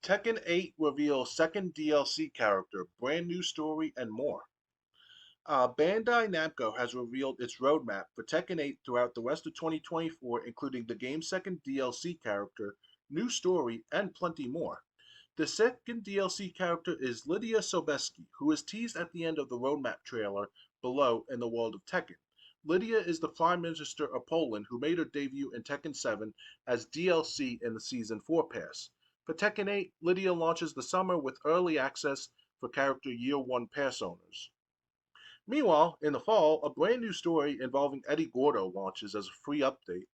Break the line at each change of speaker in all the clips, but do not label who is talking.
Tekken 8 reveals second DLC character, brand new story, and more. Bandai Namco has revealed its roadmap for Tekken 8 throughout the rest of 2024, including the game's second DLC character, new story, and plenty more. The second DLC character is Lydia Sobeski, who is teased at the end of the roadmap trailer below in the world of Tekken. Lydia is the Prime Minister of Poland who made her debut in Tekken 7 as DLC in the Season 4 pass. For Tekken 8, Lydia launches the summer with early access for character Year 1 pass owners. Meanwhile, in the fall, a brand new story involving Eddie Gordo launches as a free update.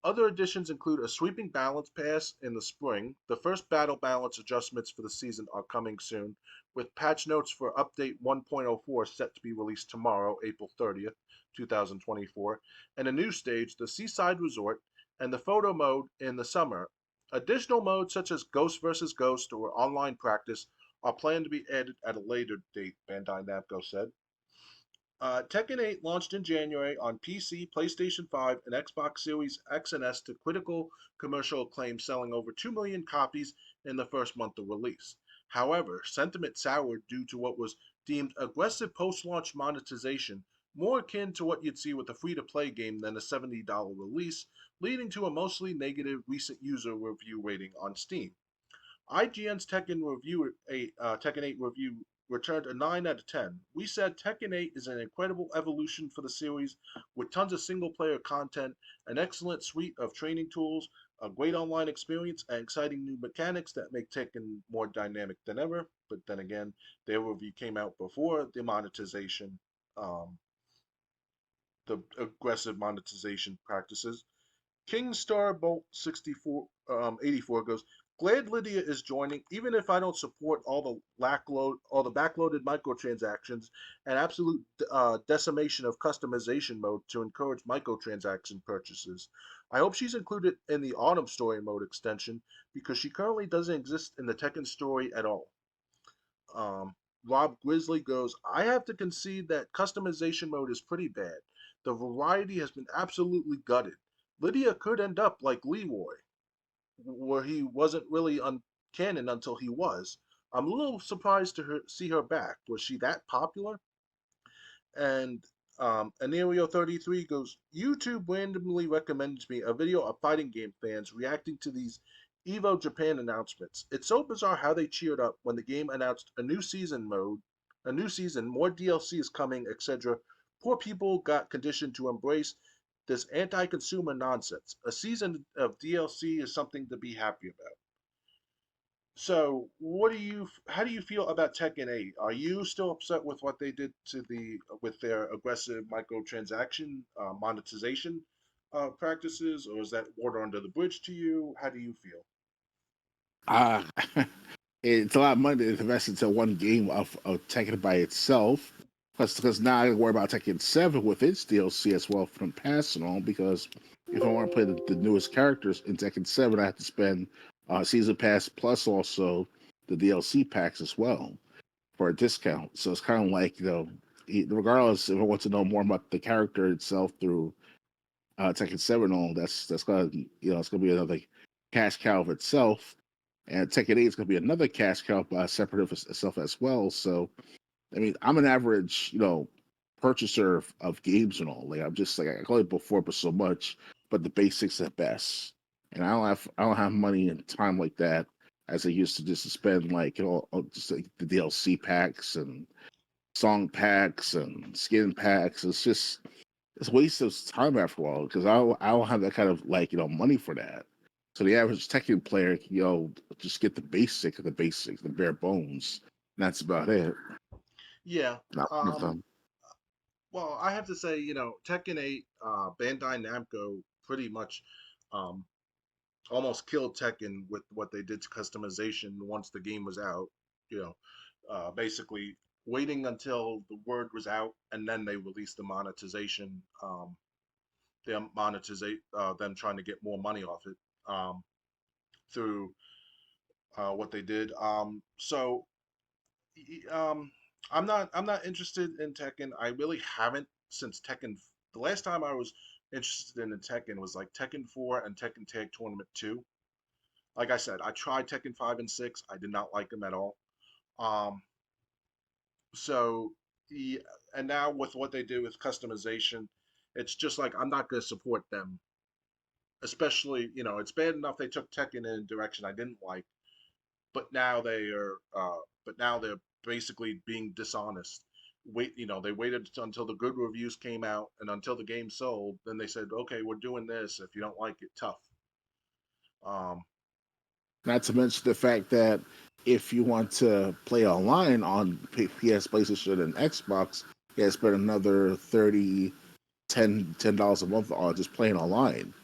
Other additions include a sweeping balance pass in the spring. The first battle balance adjustments for the season are coming soon, with patch notes for update 1.04 set to be released tomorrow, April 30th, 2024, and a new stage, the Seaside Resort, and the photo mode in the summer. Additional modes such as Ghost vs. Ghost or online practice are planned to be added at a later date, Bandai Namco said. Tekken 8 launched in January on PC, PlayStation 5, and Xbox Series X and S to critical commercial acclaim, selling over 2 million copies in the first month of release. However, sentiment soured due to what was deemed aggressive post launch monetization, more akin to what you'd see with a free to play game than a $70 release, leading to a mostly negative recent user review rating on Steam. IGN's Tekken 8 review returned a 9 out of 10. We said Tekken 8 is an incredible evolution for the series with tons of single player content, an excellent suite of training tools, a great online experience, and exciting new mechanics that make Tekken more dynamic than ever. But then again, their review came out before the monetization, um, the aggressive monetization practices. King Star Bolt 84 goes, glad Lydia is joining, even if I don't support all the backloaded microtransactions and absolute decimation of customization mode to encourage microtransaction purchases. I hope she's included in the Autumn Story mode extension because she currently doesn't exist in the Tekken story at all. Um, Rob Grizzly goes, I have to concede that customization mode is pretty bad. The variety has been absolutely gutted. Lydia could end up like Leroy, where he wasn't really canon until he was. I'm a little surprised to see her back. Was she that popular? And Anerio33 goes, YouTube randomly recommended to me a video of fighting game fans reacting to these Evo Japan announcements. It's so bizarre how they cheered up when the game announced a new season, more DLC is coming, etc. Poor people got conditioned to embrace this anti-consumer nonsense. A season of DLC is something to be happy about. So, how do you feel about Tekken 8? Are you still upset with what they did with their aggressive microtransaction monetization practices, or is that water under the bridge to you? How do you feel?
Uh, it's a lot of money to invest into one game of Tekken by itself. Plus, because now I gotta worry about Tekken 7 with its DLC as well from passing on. Because if I want to play the newest characters in Tekken 7, I have to spend season pass plus also the DLC packs as well for a discount. So it's kind of like regardless if I want to know more about the character itself through Tekken 7 on, that's gonna it's gonna be another cash cow of itself. And Tekken 8 is gonna be another cash cow by separate of itself as well. So I mean, I'm an average, purchaser of games and all. Like I'm just like I call it before, but so much, but the basics at best. And I don't have money and time like that as I used to just to spend like just like the DLC packs and song packs and skin packs. It's a waste of time after a while because I don't have that kind of like money for that. So the average Tekken player, just get the basics, the bare bones. And that's about it.
Yeah.
Not one of
Um,
them.
well, I have to say, Tekken 8, Bandai Namco pretty much um, almost killed Tekken with what they did to customization once the game was out. You know, basically waiting until the word was out and then they released the monetization. Them trying to get more money off it through what they did. Um, I'm not interested in Tekken. I really haven't since Tekken. The last time I was interested in Tekken was like Tekken 4 and Tekken Tag Tournament 2. Like I said, I tried Tekken 5 and 6. I did not like them at all. Um, so the and now with what they do with customization, it's just like I'm not going to support them. Especially, it's bad enough they took Tekken in a direction I didn't like, but now they're basically being dishonest. They waited until the good reviews came out and until the game sold. Then they said, okay, we're doing this. If you don't like it, tough. Um,
Not to mention the fact that if you want to play online on PS, PlayStation, and Xbox, you got to spend another 30, $10 a month on just playing online.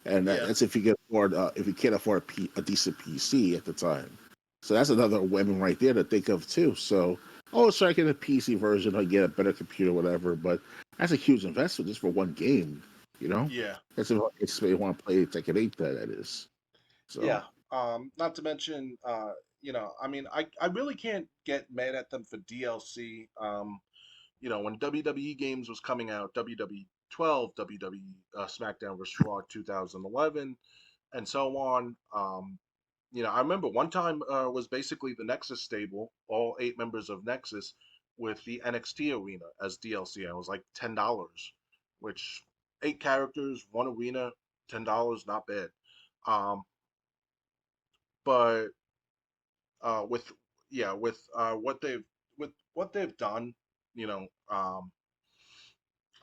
And
yeah,
that's if you can afford if you can't afford a decent PC at the time. So that's another women right there to think of too. So, oh, sure, I get a PC version, I get a better computer, whatever. But that's a huge investment just for one game. You know,
yeah,
that's if you want to play Tekken 8. That is. So
yeah. Not to mention, I mean, I really can't get mad at them for DLC. When WWE games was coming out, WWE 12, WWE SmackDown vs. Raw 2011, and so on. I remember one time was basically the Nexus stable, all 8 members of Nexus, with the NXT arena as DLC. And it was like $10, which 8 characters, one arena, $10, not bad. Um, but with yeah, with what they've done, you know,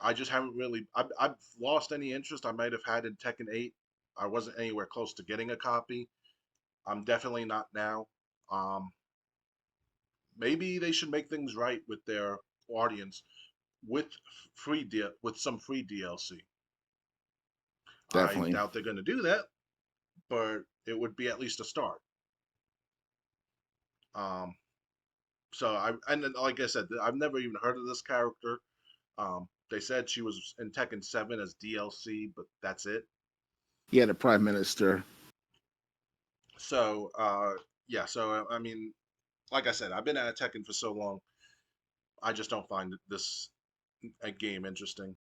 I just haven't really. I've lost any interest I might have had in Tekken 8. I wasn't anywhere close to getting a copy. I'm definitely not now. Um, Maybe they should make things right with their audience with with some free DLC. I
definitely,
doubt they're going to do that, but it would be at least a start. Um, like I said, I've never even heard of this character. They said she was in Tekken 7 as DLC, but that's it.
yeah, the Prime Minister.
So, yeah, so I mean, like I said, I've been at Tekken for so long, I just don't find this a game interesting.